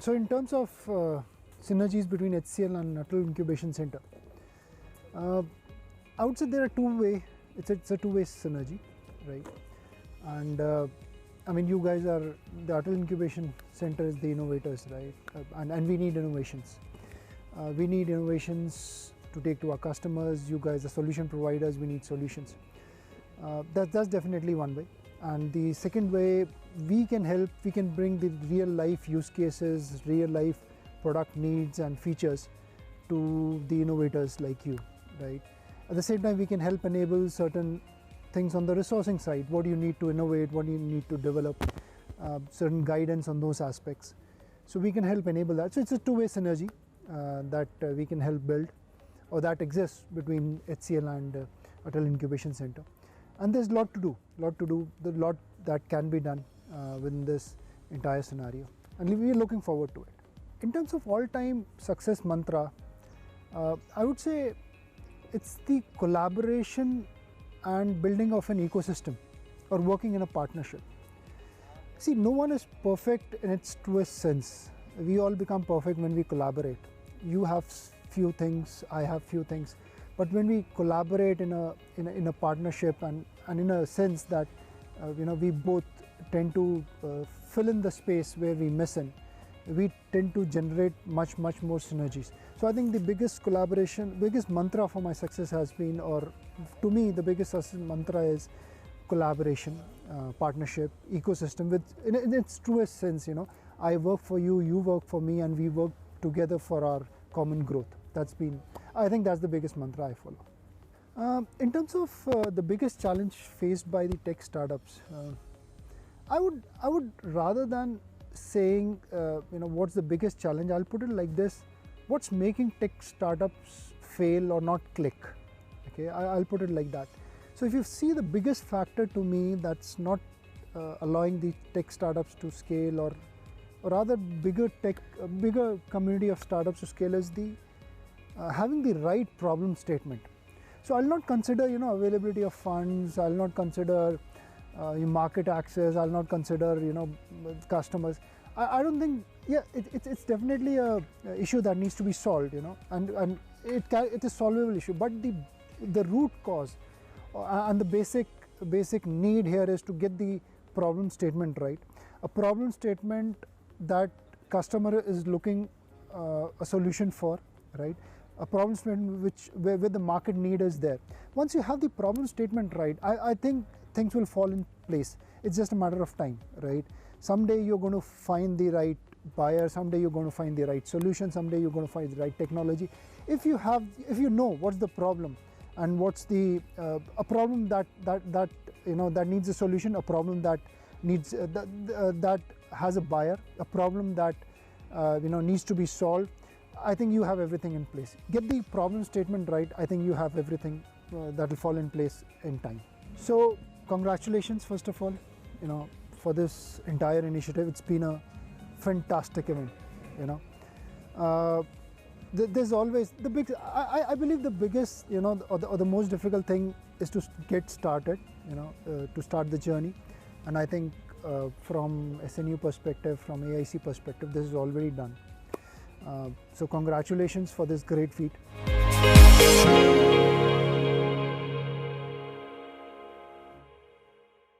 So in terms of synergies between HCL and Atal Incubation Center, I would say there are it's a two-way synergy, right? And I mean, you guys are, the Atal Incubation Center is the innovators, right? And we need innovations. We need innovations to take to our customers. You guys are solution providers, we need solutions. That's definitely one way. And the second way, we can help, we can bring the real life use cases, real life product needs and features to the innovators like you, right? At the same time, we can help enable certain things on the resourcing side. What do you need to innovate, what do you need to develop, certain guidance on those aspects. So we can help enable that. So it's a two-way synergy that we can help build, or that exists between HCL and Atal Incubation Center. And there's a lot to do, there's a lot that can be done within this entire scenario. And we're looking forward to it. In terms of all-time success mantra, I would say it's the collaboration and building of an ecosystem or working in a partnership. See, no one is perfect in its truest sense. We all become perfect when we collaborate. You have few things, I have few things. But when we collaborate in a partnership and in a sense that we both tend to fill in the space where we miss in, we tend to generate much more synergies. So I think the biggest collaboration, biggest mantra for my success has been, or to me the biggest success mantra is collaboration, partnership, ecosystem in its truest sense. I work for you, you work for me, and we work together for our common growth. I think that's the biggest mantra I follow. In terms of the biggest challenge faced by the tech startups, I would rather than saying what's the biggest challenge, I'll put it like this: what's making tech startups fail or not click? Okay, I'll put it like that. So if you see, the biggest factor to me that's not allowing the tech startups to scale, or rather bigger community of startups to scale, is the having the right problem statement. So I'll not consider availability of funds, I'll not consider market access, I'll not consider customers. I don't think, it's definitely a issue that needs to be solved, and it is solvable issue, but the root cause and the basic need here is to get the problem statement right. A problem statement that customer is looking a solution for, right? A problem statement where the market need is there. Once you have the problem statement right, I think things will fall in place. It's just a matter of time, right? Someday you're going to find the right buyer, someday you're going to find the right solution, someday you're going to find the right technology. If you know what's the problem and what's the a problem that needs a solution, a problem that needs that has a buyer, a problem that needs to be solved, I think you have everything in place. Get the problem statement right, I think you have everything that will fall in place in time. So congratulations, first of all, for this entire initiative. It's been a fantastic event. There's always I believe the biggest or the most difficult thing is to get started, to start the journey. And I think from SNU perspective, from AIC perspective, this is already done. So congratulations for this great feat.